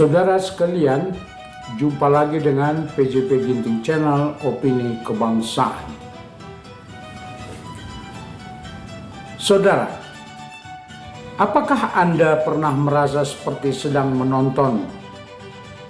Saudara sekalian, jumpa lagi dengan PJP Ginting Channel Opini Kebangsaan. Saudara, apakah Anda pernah merasa seperti sedang menonton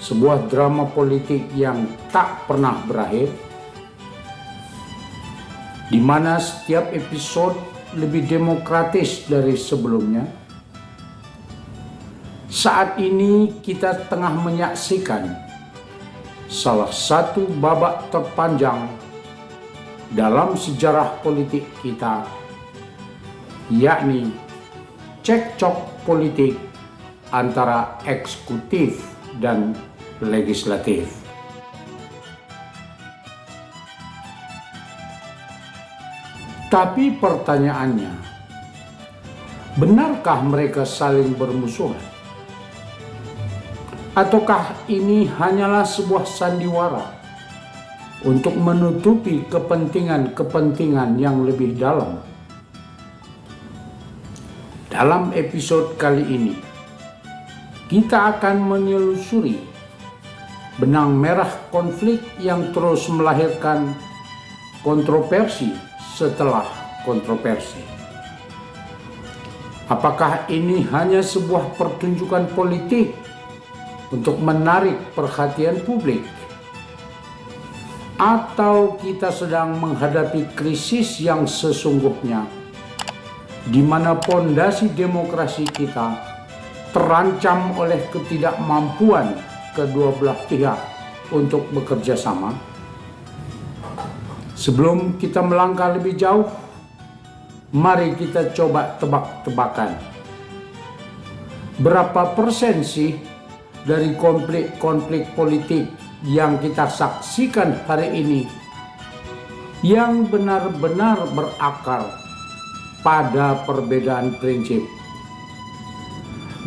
sebuah drama politik yang tak pernah berakhir, di mana setiap episode lebih demokratis dari sebelumnya? Saat ini kita tengah menyaksikan salah satu babak terpanjang dalam sejarah politik kita, yakni cekcok politik antara eksekutif dan legislatif. Tapi pertanyaannya, benarkah mereka saling bermusuhan? Ataukah ini hanyalah sebuah sandiwara untuk menutupi kepentingan-kepentingan yang lebih dalam? Dalam episode kali ini, kita akan menelusuri benang merah konflik yang terus melahirkan kontroversi setelah kontroversi. Apakah ini hanya sebuah pertunjukan politik untuk menarik perhatian publik, atau kita sedang menghadapi krisis yang sesungguhnya, di mana pondasi demokrasi kita terancam oleh ketidakmampuan kedua belah pihak untuk bekerja sama? Sebelum kita melangkah lebih jauh, mari kita coba tebak-tebakan. Berapa persen sih dari konflik politik yang kita saksikan hari ini yang benar-benar berakar pada perbedaan prinsip,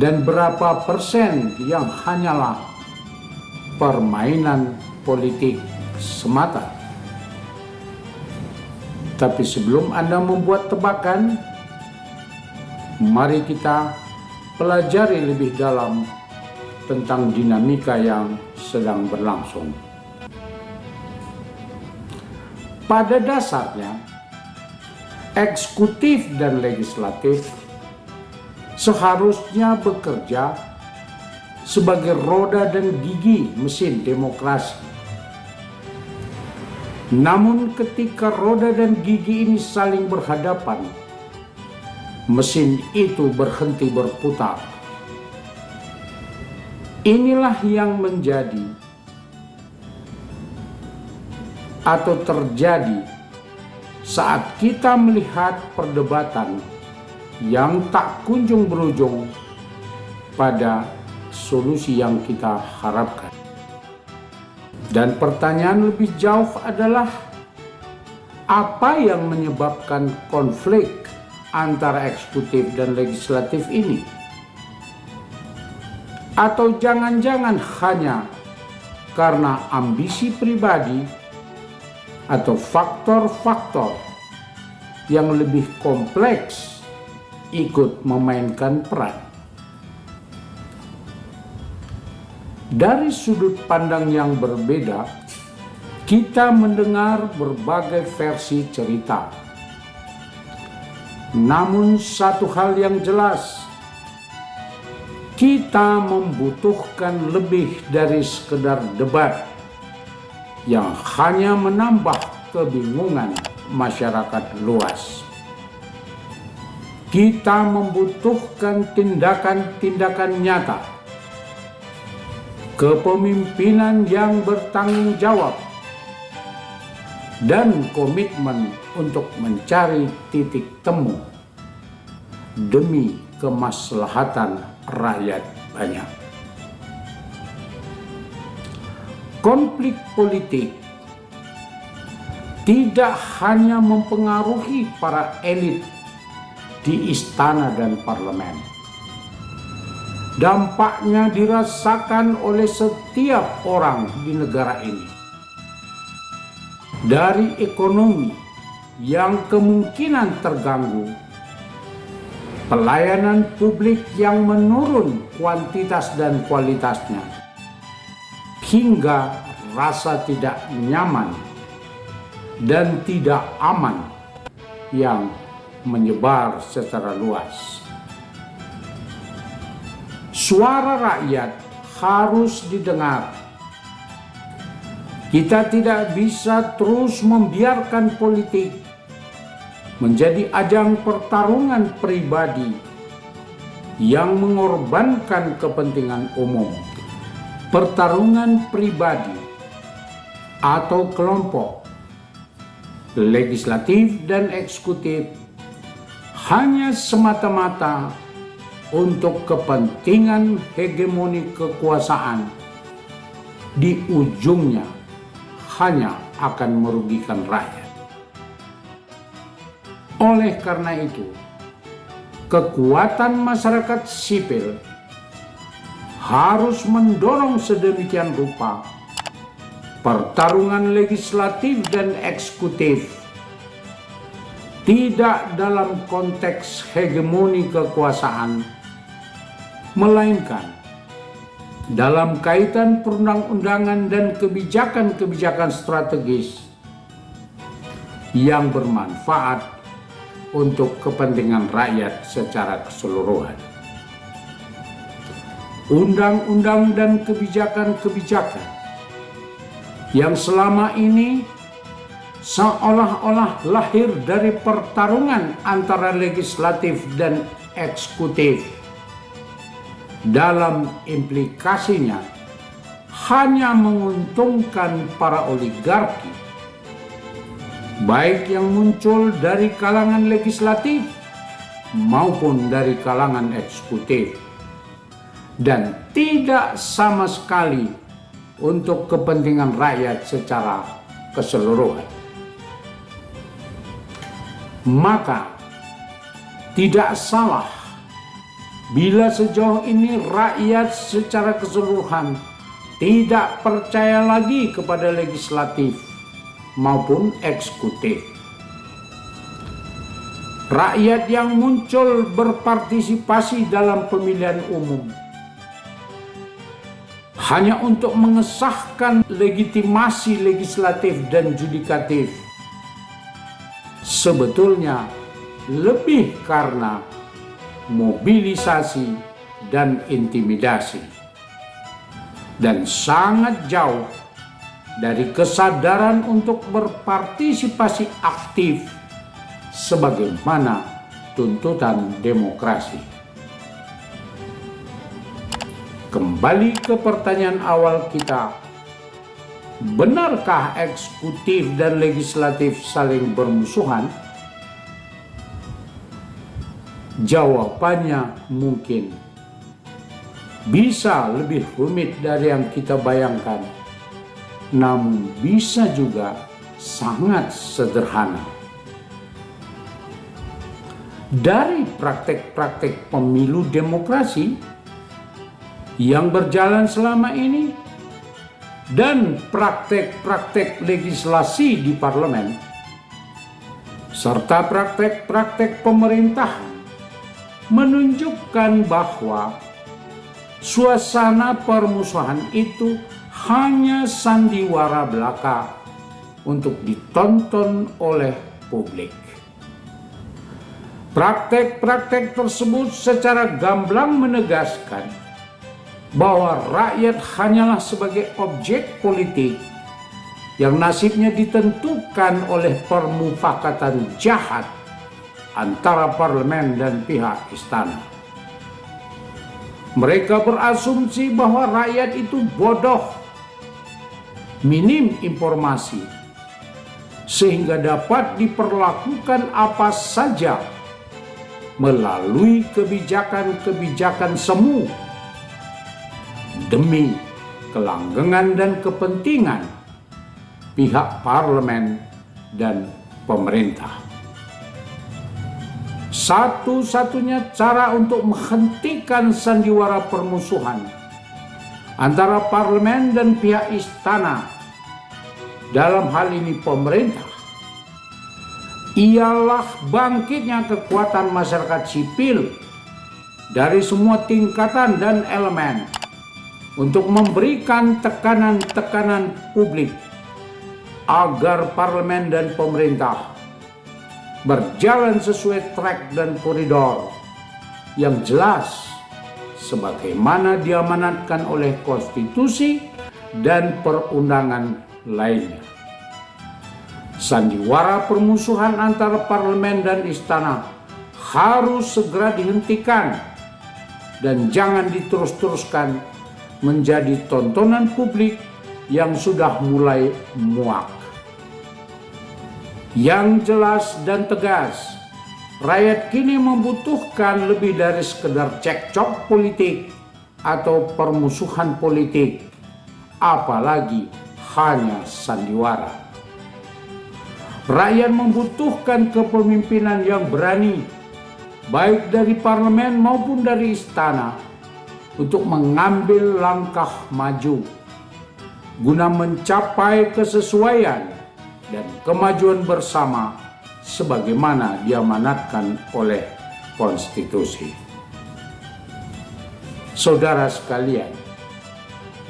dan berapa persen yang hanyalah permainan politik semata? Tapi sebelum Anda membuat tebakan, mari kita pelajari lebih dalam tentang dinamika yang sedang berlangsung. Pada dasarnya, eksekutif dan legislatif seharusnya bekerja sebagai roda dan gigi mesin demokrasi. Namun ketika roda dan gigi ini saling berhadapan, mesin itu berhenti berputar. Inilah yang menjadi atau terjadi saat kita melihat perdebatan yang tak kunjung berujung pada solusi yang kita harapkan. Dan pertanyaan lebih jauh adalah, apa yang menyebabkan konflik antara eksekutif dan legislatif ini? Atau jangan-jangan hanya karena ambisi pribadi atau faktor-faktor yang lebih kompleks ikut memainkan peran? Dari sudut pandang yang berbeda, kita mendengar berbagai versi cerita. Namun satu hal yang jelas, kita membutuhkan lebih dari sekedar debat yang hanya menambah kebingungan masyarakat luas. Kita membutuhkan tindakan-tindakan nyata, kepemimpinan yang bertanggung jawab, dan komitmen untuk mencari titik temu demi kemaslahatan rakyat banyak. Konflik politik tidak hanya mempengaruhi para elit di istana dan parlemen. Dampaknya dirasakan oleh setiap orang di negara ini. Dari ekonomi yang kemungkinan terganggu, pelayanan publik yang menurun kuantitas dan kualitasnya, hingga rasa tidak nyaman dan tidak aman yang menyebar secara luas. Suara rakyat harus didengar. Kita tidak bisa terus membiarkan politik menjadi ajang pertarungan pribadi yang mengorbankan kepentingan umum. Pertarungan pribadi atau kelompok, legislatif dan eksekutif, hanya semata-mata untuk kepentingan hegemoni kekuasaan, di ujungnya hanya akan merugikan rakyat. Oleh karena itu, kekuatan masyarakat sipil harus mendorong sedemikian rupa pertarungan legislatif dan eksekutif tidak dalam konteks hegemoni kekuasaan, melainkan dalam kaitan perundang-undangan dan kebijakan-kebijakan strategis yang bermanfaat untuk kepentingan rakyat secara keseluruhan. Undang-undang dan kebijakan-kebijakan yang selama ini seolah-olah lahir dari pertarungan antara legislatif dan eksekutif, dalam implikasinya hanya menguntungkan para oligarki, baik yang muncul dari kalangan legislatif maupun dari kalangan eksekutif, dan tidak sama sekali untuk kepentingan rakyat secara keseluruhan. Maka tidak salah bila sejauh ini rakyat secara keseluruhan tidak percaya lagi kepada legislatif maupun eksekutif. Rakyat yang muncul berpartisipasi dalam pemilihan umum hanya untuk mengesahkan legitimasi legislatif dan yudikatif, sebetulnya lebih karena mobilisasi dan intimidasi, dan sangat jauh dari kesadaran untuk berpartisipasi aktif sebagaimana tuntutan demokrasi. Kembali ke pertanyaan awal kita, benarkah eksekutif dan legislatif saling bermusuhan? Jawabannya mungkin bisa lebih rumit dari yang kita bayangkan, namun bisa juga sangat sederhana. Dari praktek-praktek pemilu demokrasi yang berjalan selama ini dan praktek-praktek legislasi di parlemen, serta praktek-praktek pemerintahan, menunjukkan bahwa suasana permusuhan itu hanya sandiwara belaka untuk ditonton oleh publik. Praktek-praktek tersebut secara gamblang menegaskan bahwa rakyat hanyalah sebagai objek politik yang nasibnya ditentukan oleh permufakatan jahat antara parlemen dan pihak istana. Mereka berasumsi bahwa rakyat itu bodoh, minim informasi, sehingga dapat diperlakukan apa saja melalui kebijakan-kebijakan semu demi kelanggengan dan kepentingan pihak parlemen dan pemerintah. Satu-satunya cara untuk menghentikan sandiwara permusuhan antara parlemen dan pihak istana, dalam hal ini pemerintah, ialah bangkitnya kekuatan masyarakat sipil dari semua tingkatan dan elemen untuk memberikan tekanan-tekanan publik agar parlemen dan pemerintah berjalan sesuai track dan koridor yang jelas sebagaimana diamanatkan oleh konstitusi dan perundangan lainnya. Sandiwara permusuhan antara parlemen dan istana harus segera dihentikan dan jangan diterus-teruskan menjadi tontonan publik yang sudah mulai muak. Yang jelas dan tegas, rakyat kini membutuhkan lebih dari sekedar cekcok politik atau permusuhan politik, apalagi hanya sandiwara. Rakyat membutuhkan kepemimpinan yang berani, baik dari parlemen maupun dari istana, untuk mengambil langkah maju guna mencapai kesesuaian dan kemajuan bersama sebagaimana diamanatkan oleh konstitusi. Saudara sekalian,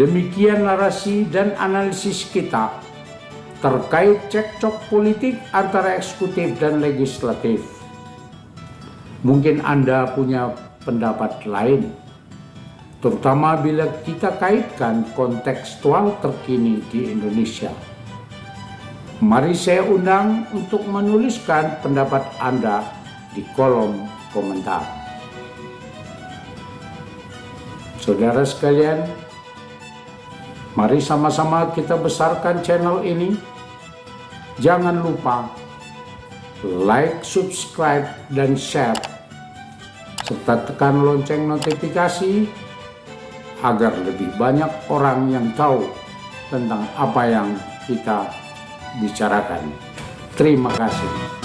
demikian narasi dan analisis kita terkait cekcok politik antara eksekutif dan legislatif. Mungkin Anda punya pendapat lain, terutama bila kita kaitkan kontekstual terkini di Indonesia. Mari saya undang untuk menuliskan pendapat Anda di kolom komentar. Saudara sekalian, mari sama-sama kita besarkan channel ini. Jangan lupa like, subscribe, dan share, serta tekan lonceng notifikasi agar lebih banyak orang yang tahu tentang apa yang kita bicarakan. Terima kasih.